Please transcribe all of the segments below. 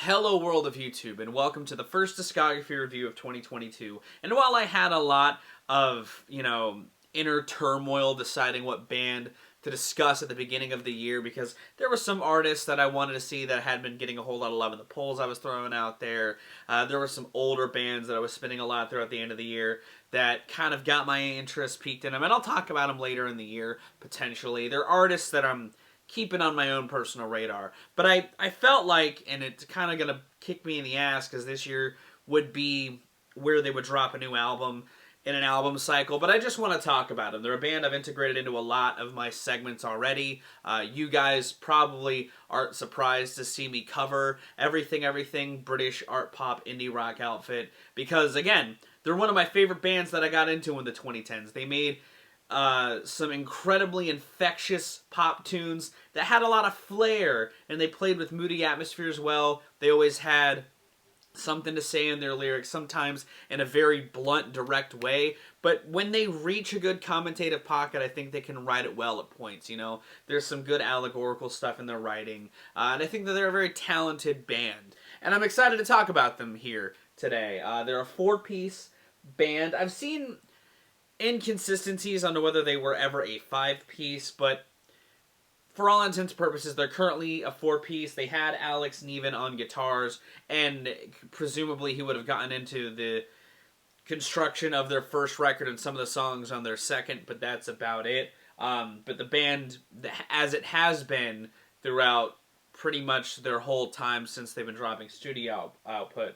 Hello world of YouTube, and welcome to the first discography review of 2022. And while I had a lot of, inner turmoil deciding what band to discuss at the beginning of the year, because there were some artists that I wanted to see that had been getting a whole lot of love in the polls I was throwing out there. There were some older bands that I was spinning a lot throughout the end of the year that kind of got my interest peaked in them, and I'll talk about them later in the year, potentially. They're artists that I'm keeping on my own personal radar. But I felt like, and it's kind of going to kick me in the ass, because this year would be where they would drop a new album in an album cycle, but I just want to talk about them. They're a band I've integrated into a lot of my segments already. You guys probably aren't surprised to see me cover everything British art pop indie rock outfit, because again, they're one of my favorite bands that I got into in the 2010s. They made some incredibly infectious pop tunes that had a lot of flair, and they played with moody atmospheres well. They always had something to say in their lyrics, sometimes in a very blunt, direct way, but when they reach a good commentative pocket, I think they can write it well at points. There's some good allegorical stuff in their writing, and I think that they're a very talented band, and I'm excited to talk about them here today. They're a four-piece band. I've seen inconsistencies on whether they were ever a five-piece, but for all intents and purposes, they're currently a four-piece. They had Alex Neven on guitars, and presumably he would have gotten into the construction of their first record and some of the songs on their second, but that's about it. But the band, as it has been throughout pretty much their whole time since they've been dropping studio output,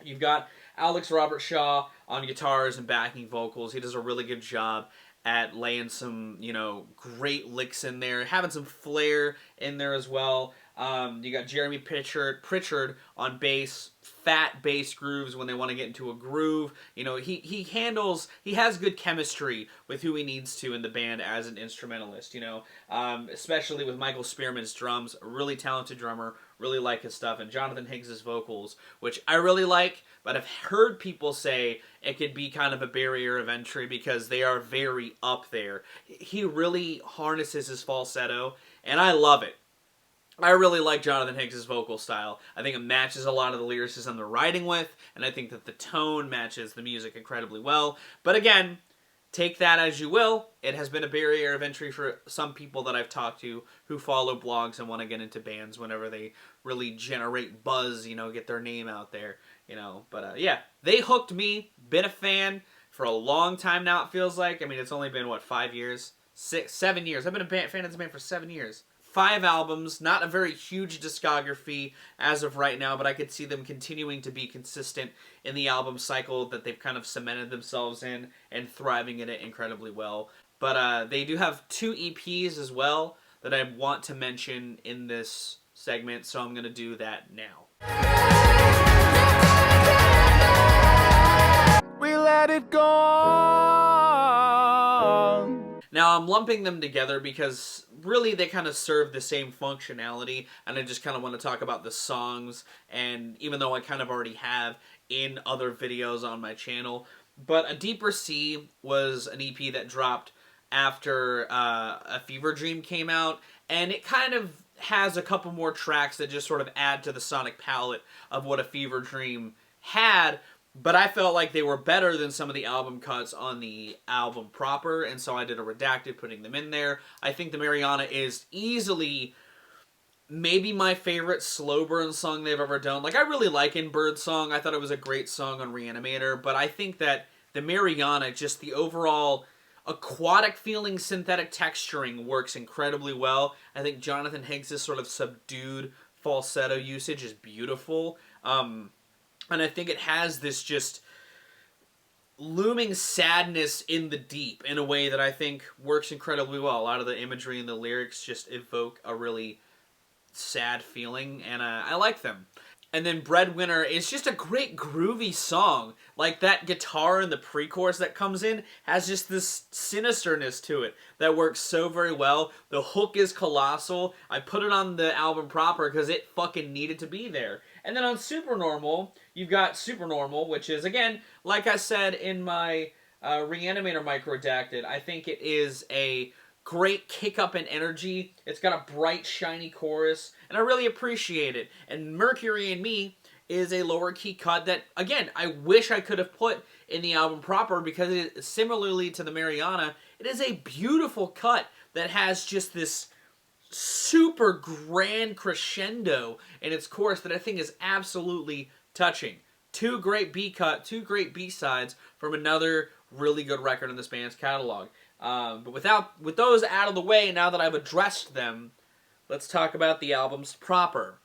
you've got Alex Robert Shaw on guitars and backing vocals. He does a really good job at laying some, great licks in there, having some flair in there as well. You got Jeremy Pritchard on bass, fat bass grooves when they want to get into a groove. He has good chemistry with who he needs to in the band as an instrumentalist, especially with Michael Spearman's drums, a really talented drummer, really like his stuff, and Jonathan Higgs's vocals, which I really like, but I've heard people say it could be kind of a barrier of entry because they are very up there. He really harnesses his falsetto, and I love it. I really like Jonathan Higgs's vocal style. I think it matches a lot of the lyricism they're writing with, and I think that the tone matches the music incredibly well. But again, take that as you will. It has been a barrier of entry for some people that I've talked to who follow blogs and want to get into bands whenever they really generate buzz, get their name out there, But yeah, they hooked me. Been a fan for a long time now, it feels like. I mean, it's only been, 5 years? 7 years. I've been a fan of this band for 7 years. 5 albums, not a very huge discography as of right now, but I could see them continuing to be consistent in the album cycle that they've kind of cemented themselves in and thriving in it incredibly well. But they do have 2 EPs as well that I want to mention in this segment, so I'm going to do that now. We let it go. Now, I'm lumping them together because really they kind of serve the same functionality, and I just kind of want to talk about the songs, and even though I kind of already have in other videos on my channel. But A Deeper Sea was an EP that dropped after A Fever Dream came out, and it kind of has a couple more tracks that just sort of add to the sonic palette of what A Fever Dream had, but I felt like they were better than some of the album cuts on the album proper, and so I did a redacted putting them in there. I think the Mariana is easily maybe my favorite slow burn song they've ever done. I really like In Bird Song. I thought it was a great song on Reanimator, but I think that the Mariana, just the overall aquatic feeling synthetic texturing works incredibly well. I think Jonathan Higgs' sort of subdued falsetto usage is beautiful. And I think it has this just looming sadness in the deep in a way that I think works incredibly well. A lot of the imagery and the lyrics just evoke a really sad feeling, and I like them. And then Breadwinner is just a great groovy song. That guitar in the pre-chorus that comes in has just this sinisterness to it that works so very well. The hook is colossal. I put it on the album proper because it fucking needed to be there. And then on Supernormal, you've got Supernormal, which is, again, like I said in my Reanimator Micro Redacted, I think it is a great kick up in energy. It's got a bright, shiny chorus, and I really appreciate it. And Mercury and Me is a lower key cut that, again, I wish I could have put in the album proper, because it, similarly to the Mariana, it is a beautiful cut that has just this super grand crescendo in its chorus that I think is absolutely touching. Two great B-sides from another really good record in this band's catalog. But with those out of the way, now that I've addressed them, let's talk about the albums proper.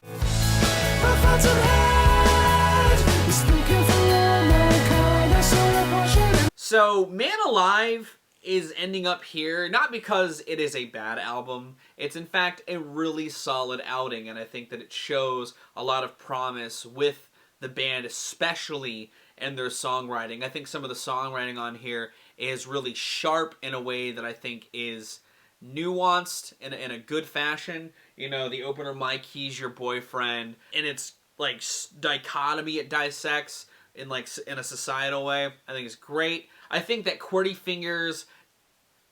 So, Man Alive is ending up here, not because it is a bad album. It's in fact a really solid outing, and I think that it shows a lot of promise with the band, especially in their songwriting. I think some of the songwriting on here is really sharp in a way that I think is nuanced in a good fashion. You know, the opener, My Key's Your Boyfriend, and its like dichotomy it dissects in a societal way, I think is great. I think that QWERTY Fingers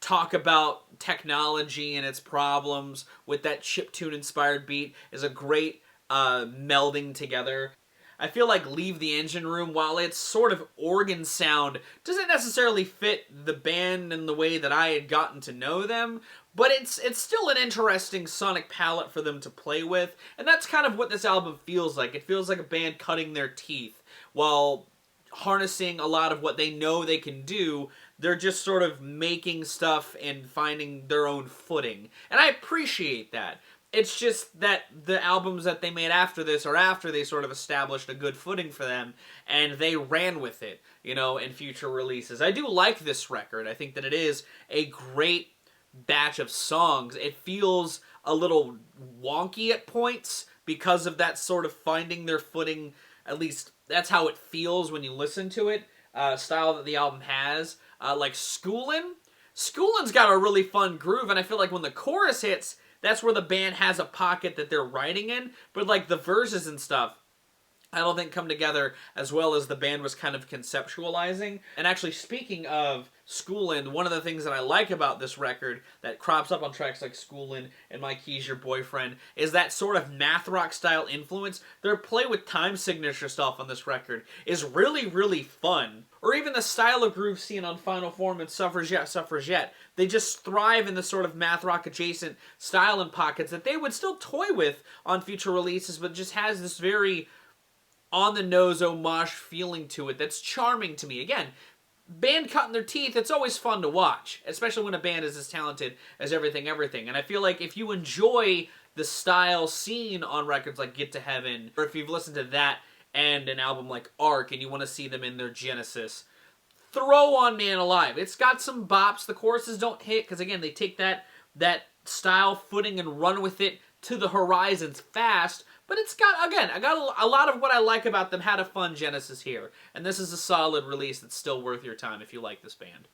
talk about technology and its problems with that chiptune inspired beat is a great melding together. I feel like Leave the Engine Room, while its sort of organ sound doesn't necessarily fit the band in the way that I had gotten to know them, but it's still an interesting sonic palette for them to play with, and that's kind of what this album feels like. It feels like a band cutting their teeth while harnessing a lot of what they know they can do. They're just sort of making stuff and finding their own footing, and I appreciate that. It's just that the albums that they made after this are after they sort of established a good footing for them, and they ran with it, you know, in future releases. I do like this record. I think that it is a great batch of songs. It feels a little wonky at points because of that sort of finding their footing. At least that's how it feels when you listen to it, style that the album has. Like Schoolin'. Schoolin's got a really fun groove, and I feel like when the chorus hits, that's where the band has a pocket that they're writing in, but like the verses and stuff, I don't think come together as well as the band was kind of conceptualizing. And actually, speaking of Schoolin', one of the things that I like about this record that crops up on tracks like Schoolin' and My Key's Your Boyfriend is that sort of math rock style influence. Their play with time signature stuff on this record is really, really fun. Or even the style of groove seen on Final Form and Suffragette, Suffragette. They just thrive in the sort of math rock adjacent style and pockets that they would still toy with on future releases, but just has this very on-the-nose homage feeling to it that's charming to me. Again, band cutting their teeth, it's always fun to watch, especially when a band is as talented as Everything Everything. And I feel like if you enjoy the style seen on records like Get to Heaven, or if you've listened to that and an album like Arc and you want to see them in their genesis, throw on Man Alive. It's got some bops. The choruses don't hit because, again, they take that style footing and run with it to the horizons fast. But it's got, again, I got a lot of what I like about them had a fun genesis here. And this is a solid release that's still worth your time if you like this band.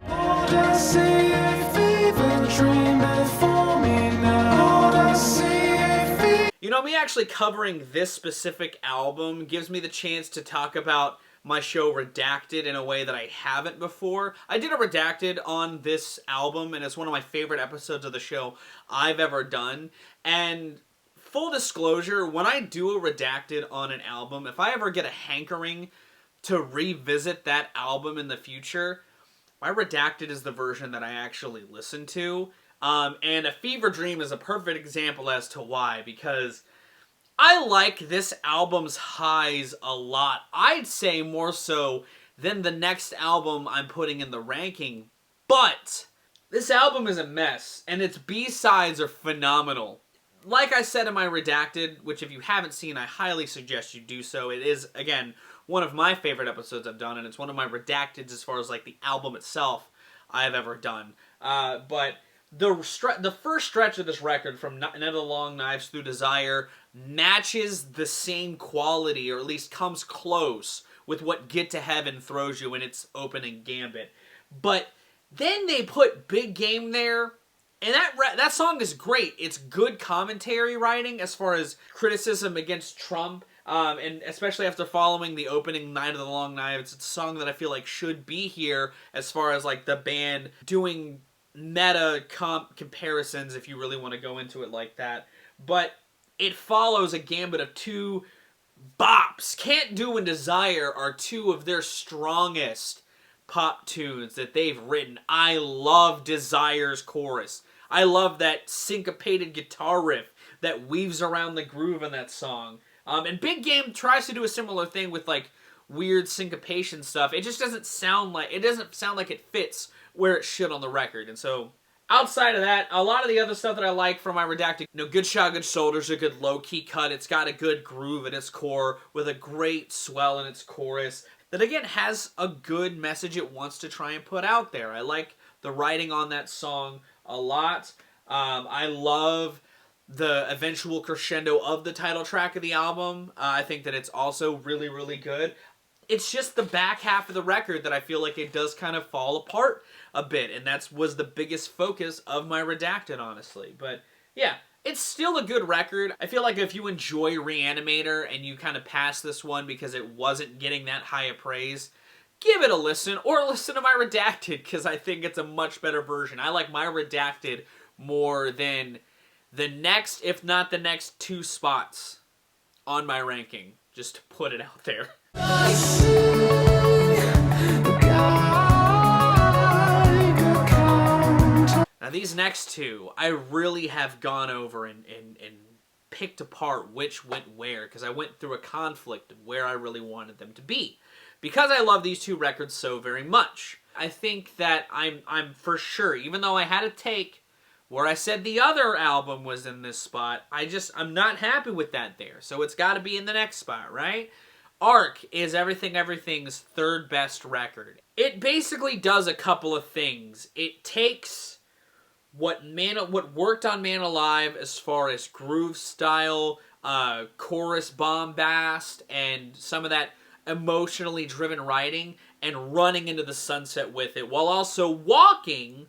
You know, me actually covering this specific album gives me the chance to talk about my show Redacted in a way that I haven't before. I did a Redacted on this album, and it's one of my favorite episodes of the show I've ever done. And full disclosure, when I do a Redacted on an album, if I ever get a hankering to revisit that album in the future, my Redacted is the version that I actually listen to. And A Fever Dream is a perfect example as to why, because I like this album's highs a lot. I'd say more so than the next album I'm putting in the ranking. But this album is a mess, and its B-sides are phenomenal. Like I said in my Redacted, which if you haven't seen, I highly suggest you do so. It is, again, one of my favorite episodes I've done, and it's one of my Redacteds as far as like the album itself I've ever done. But the first stretch of this record, from Night of the Long Knives through Desire, matches the same quality, or at least comes close, with what Get to Heaven throws you in its opening gambit. But then they put Big Game there, and that song is great. It's good commentary writing as far as criticism against Trump, and especially after following the opening Night of the Long Knives, it's a song that I feel like should be here as far as like the band doing meta comparisons, if you really want to go into it like that. But it follows a gambit of two bops. Can't Do and Desire are two of their strongest pop tunes that they've written. I love Desire's chorus. I love that syncopated guitar riff that weaves around the groove in that song. And Big Game tries to do a similar thing with like weird syncopation stuff. It just doesn't sound like it fits where it should on the record. And so outside of that, a lot of the other stuff that I like from my Redacted, Good Shot, Good Shoulders, a good low-key cut. It's got a good groove at its core with a great swell in its chorus that, again, has a good message it wants to try and put out there. I like the writing on that song a lot. I love the eventual crescendo of the title track of the album. I think that it's also really, really good. It's just the back half of the record that I feel like it does kind of fall apart a bit, and that was the biggest focus of my Redacted, honestly. But yeah, it's still a good record. I feel like if you enjoy Reanimator and you kind of pass this one because it wasn't getting that high of praise, give it a listen, or listen to my Redacted, because I think it's a much better version. I like my Redacted more than the next, if not the next, two spots on my ranking, just to put it out there. Now these next two, I really have gone over and picked apart which went where, because I went through a conflict of where I really wanted them to be. Because I love these two records so very much, I think that I'm for sure, even though I had a take where I said the other album was in this spot, I'm not happy with that there. So it's got to be in the next spot, right? Arc is Everything Everything's third best record. It basically does a couple of things. It takes what worked on Man Alive as far as groove style, chorus bombast, and some of that emotionally driven writing, and running into the sunset with it, while also walking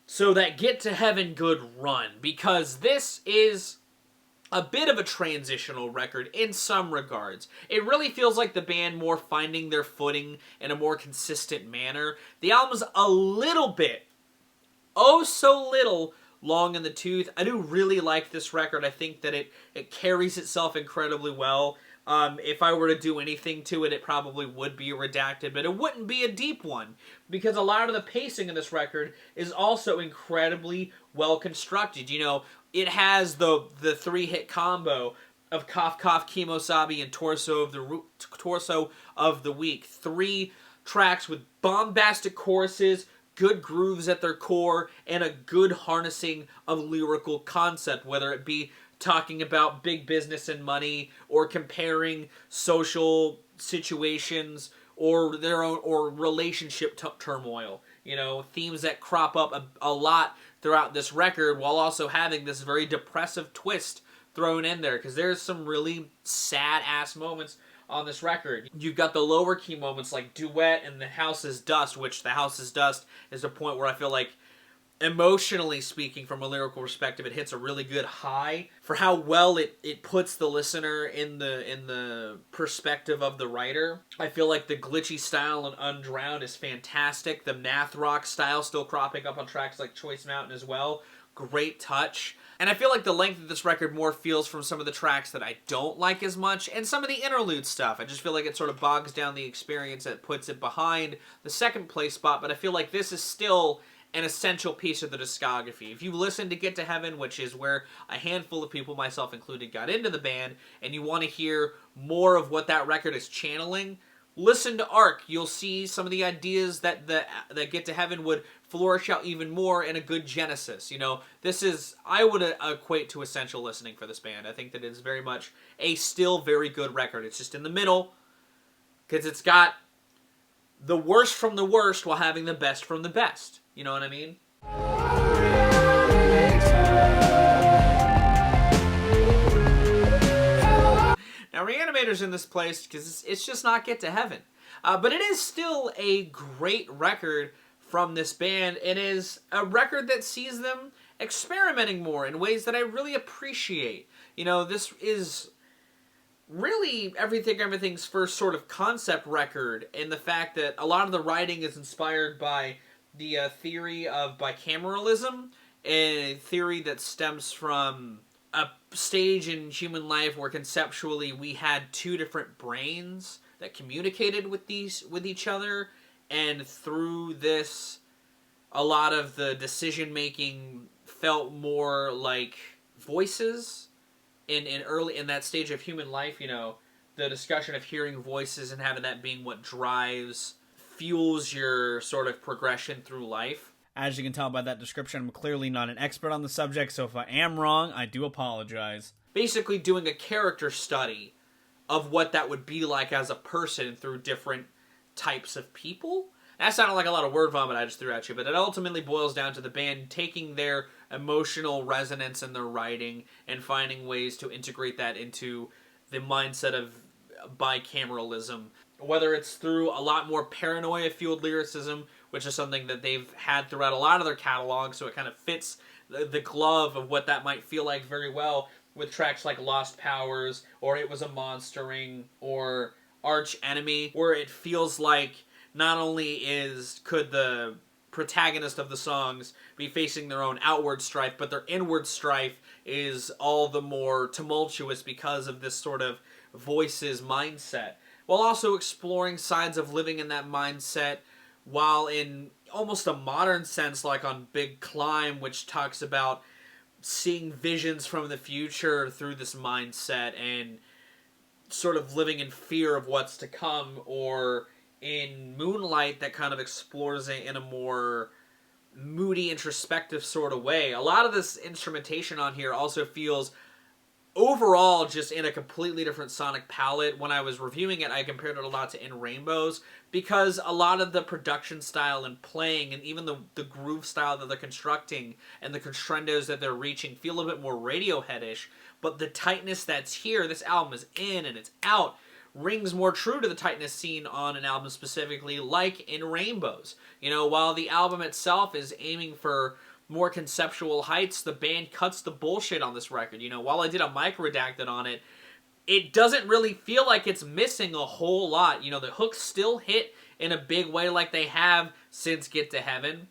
so that Get to Heaven could run, because this is a bit of a transitional record in some regards. It really feels like the band more finding their footing in a more consistent manner. The album's a little bit, oh so little, long in the tooth. I do really like this record. I think that it carries itself incredibly well. If I were to do anything to it, it probably would be Redacted, but it wouldn't be a deep one, because a lot of the pacing in this record is also incredibly well constructed. You know, it has the three-hit combo of Cough Cough, Kemosabe, and Torso of the Week. 3 tracks with bombastic choruses, good grooves at their core, and a good harnessing of lyrical concept, whether it be talking about big business and money, or comparing social situations, or their own, or relationship turmoil. You know, themes that crop up a lot throughout this record, while also having this very depressive twist thrown in there, because there's some really sad-ass moments on this record. You've got the lower key moments like Duet and The House is Dust, which The House is Dust is a point where I feel like, emotionally speaking, from a lyrical perspective, it hits a really good high for how well it puts the listener in the perspective of the writer. I feel like the glitchy style in Undrowned is fantastic. The math rock style still cropping up on tracks like Choice Mountain as well. Great touch. And I feel like the length of this record more feels from some of the tracks that I don't like as much, and some of the interlude stuff. I just feel like it sort of bogs down the experience that puts it behind the second place spot, but I feel like this is still an essential piece of the discography. If you listen to Get to Heaven, which is where a handful of people, myself included, got into the band, and you want to hear more of what that record is channeling, listen to Arc. You'll see some of the ideas that Get to Heaven would flourish out even more in a good genesis. You know, this is, I would equate to essential listening for this band. I think that it's very much a still very good record. It's just in the middle, because it's got the worst from the worst while having the best from the best. You know what I mean? Now, Reanimator's in this place because it's just not Get to Heaven. But it is still a great record from this band. It is a record that sees them experimenting more in ways that I really appreciate. You know, this is really Everything's first sort of concept record, in the fact that a lot of the writing is inspired by the theory of bicameralism, a theory that stems from a stage in human life where conceptually we had two different brains that communicated with each other, and through this, a lot of the decision making felt more like voices in that stage of human life. You know, the discussion of hearing voices and having that being what fuels your sort of progression through life. As you can tell by that description, I'm clearly not an expert on the subject, so if I am wrong, I do apologize. Basically doing a character study of what that would be like as a person through different types of people. That sounded like a lot of word vomit I just threw at you, but it ultimately boils down to the band taking their emotional resonance in their writing and finding ways to integrate that into the mindset of bicameralism. Whether it's through a lot more paranoia-fueled lyricism, which is something that they've had throughout a lot of their catalog, so it kind of fits the glove of what that might feel like very well with tracks like Lost Powers, or It Was a Monstering, or Arch Enemy, where it feels like not only could the protagonist of the songs be facing their own outward strife, but their inward strife is all the more tumultuous because of this sort of voices mindset, while also exploring sides of living in that mindset, while in almost a modern sense, like on Big Climb, which talks about seeing visions from the future through this mindset and sort of living in fear of what's to come, or in Moonlight that kind of explores it in a more moody, introspective sort of way. A lot of this instrumentation on here also feels overall just in a completely different sonic palette. When I was reviewing it, I compared it a lot to In Rainbows, because a lot of the production style and playing, and even the groove style that they're constructing, and the crescendos that they're reaching feel a bit more Radiohead-ish, but the tightness that's here, this album is in and it's out, rings more true to the tightness seen on an album specifically, like In Rainbows. You know, while the album itself is aiming for more conceptual heights, the band cuts the bullshit on this record. You know, while I did a mic redacted on it, it doesn't really feel like it's missing a whole lot. You know, the hooks still hit in a big way like they have since Get to Heaven.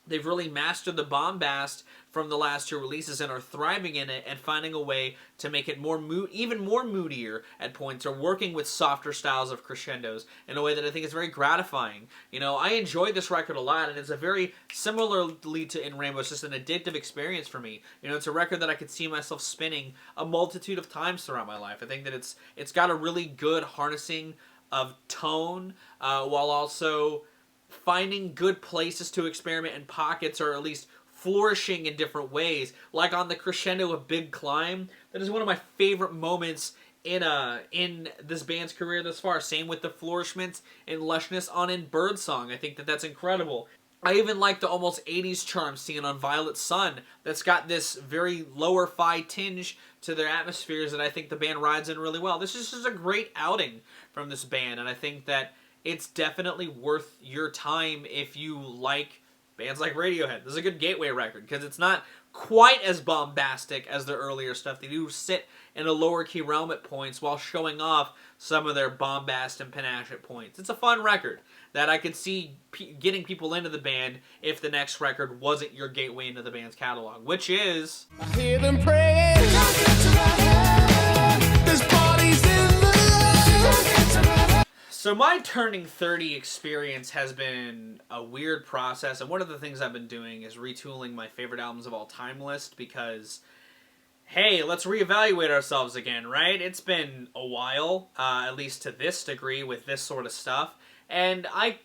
They've really mastered the bombast from the last two releases and are thriving in it and finding a way to make it more even more moodier at points, or working with softer styles of crescendos in a way that I think is very gratifying. You know, I enjoy this record a lot, and it's a very similarly to In Rainbow, it's just an addictive experience for me. You know, it's a record that I could see myself spinning a multitude of times throughout my life. I think that it's got a really good harnessing of tone, while also finding good places to experiment in pockets, or at least flourishing in different ways. Like on the crescendo of Big Climb, that is one of my favorite moments in this band's career thus far. Same with the flourishments and lushness on In Birdsong. I think that that's incredible. I even like the almost 80s charm seen on Violet Sun, that's got this very lower fi tinge to their atmospheres that I think the band rides in really well. This is just a great outing from this band, and I think that it's definitely worth your time if you like bands like Radiohead. This is a good gateway record, because it's not quite as bombastic as their earlier stuff. They do sit in a lower key realm at points while showing off some of their bombast and panache at points. It's a fun record that I could see getting people into the band if the next record wasn't your gateway into the band's catalog, which is... I hear them praying. There's parties in the So my turning 30 experience has been a weird process, and one of the things I've been doing is retooling my favorite albums of all time list, because, hey, let's reevaluate ourselves again, right? It's been a while, at least to this degree, with this sort of stuff, and I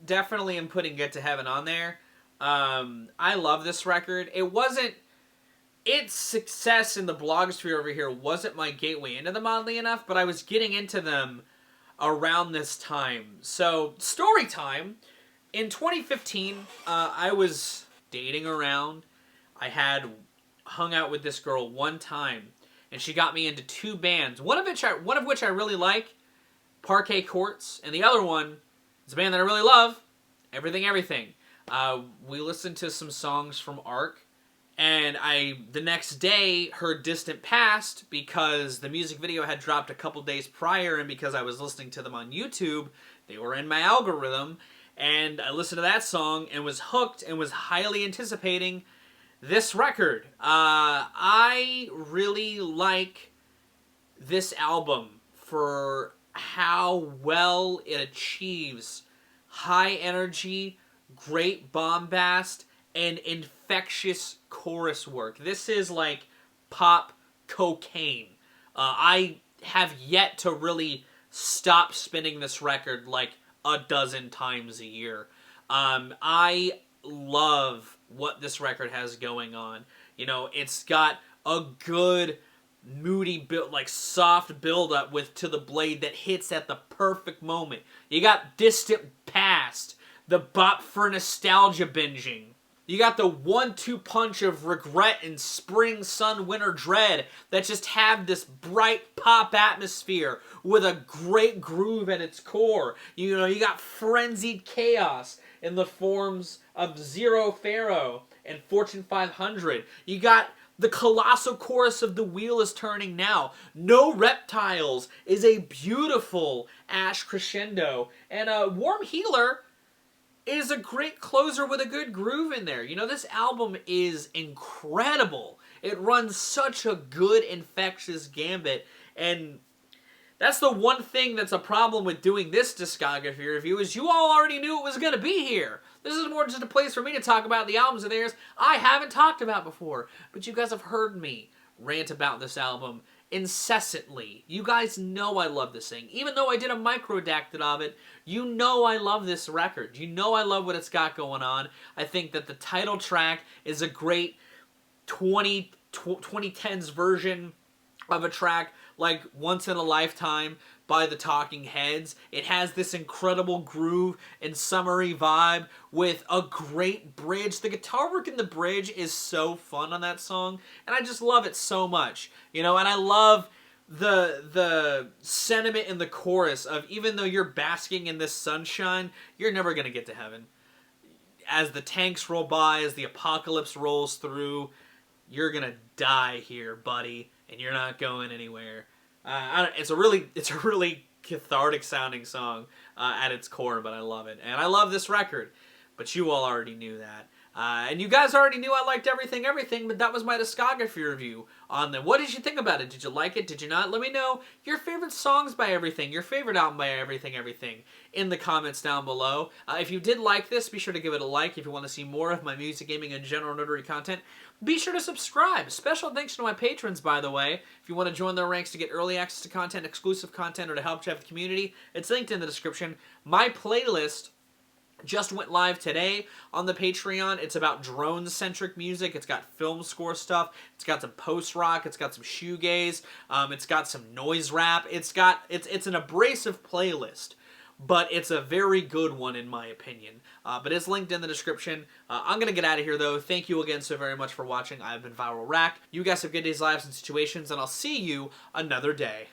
definitely am putting Get to Heaven on there. I love this record. Its success in the blogosphere over here wasn't my gateway into them, oddly enough, but I was getting into them around this time. So, story time. In 2015, I was dating around. I had hung out with this girl one time, and she got me into two bands. One of which I really like, Parquet Courts, and the other one is a band that I really love, Everything Everything. We listened to some songs from Arc, and I, the next day, heard Distant Past because the music video had dropped a couple days prior, and because I was listening to them on YouTube, they were in my algorithm, and I listened to that song and was hooked and was highly anticipating this record. I really like this album for how well it achieves high energy, great bombast, and infectious chorus work. This is like pop cocaine. I have yet to really stop spinning this record like a dozen times a year. I love what this record has going on. You know, it's got a good moody build, like soft build up with To the Blade that hits at the perfect moment. You got Distant Past, the bop for nostalgia binging. You got the 1-2 punch of Regret and Spring, Sun, Winter, Dread that just have this bright pop atmosphere with a great groove at its core. You know, you got Frenzied Chaos in the forms of Zero Pharaoh and Fortune 500. You got the colossal chorus of The Wheel is Turning Now. No Reptiles is a beautiful Ash crescendo. And Warm Healer is a great closer with a good groove in there. You know, this album is incredible. It runs such a good, infectious gambit. And that's the one thing that's a problem with doing this discography review, is you all already knew it was going to be here. This is more just a place for me to talk about the albums of theirs I haven't talked about before. But you guys have heard me rant about this album incessantly. You guys know I love this thing. Even though I did a microdacted of it, you know I love this record. You know I love what it's got going on. I think that the title track is a great 2010s version of a track like Once in a Lifetime by the Talking Heads. It has this incredible groove and summery vibe with a great bridge. The guitar work in the bridge is so fun on that song, and I just love it so much. You know, and I love the sentiment in the chorus of, even though you're basking in this sunshine, you're never going to get to heaven. As the tanks roll by, as the apocalypse rolls through, you're going to die here, buddy, and you're not going anywhere. It's a really cathartic sounding song at its core, but I love it. And I love this record, but you all already knew that. And you guys already knew I liked everything, but that was my discography review on them. What did you think about it? Did you like it? Did you not? Let me know your favorite songs by Everything, your favorite album by Everything, in the comments down below. If you did like this, be sure to give it a like. If you want to see more of my music, gaming, and general nerdery content, be sure to subscribe. Special thanks to my patrons, by the way. If you want to join their ranks to get early access to content, exclusive content, or to help drive the community, it's linked in the description. My playlist just went live today on the Patreon. It's about drone-centric music. It's got film score stuff. It's got some post-rock. It's got some shoegaze. It's got some noise rap. It's an abrasive playlist, but it's a very good one in my opinion. But it's linked in the description. I'm going to get out of here, though. Thank you again so very much for watching. I've been Viral Rack. You guys have good days, lives, and situations, and I'll see you another day.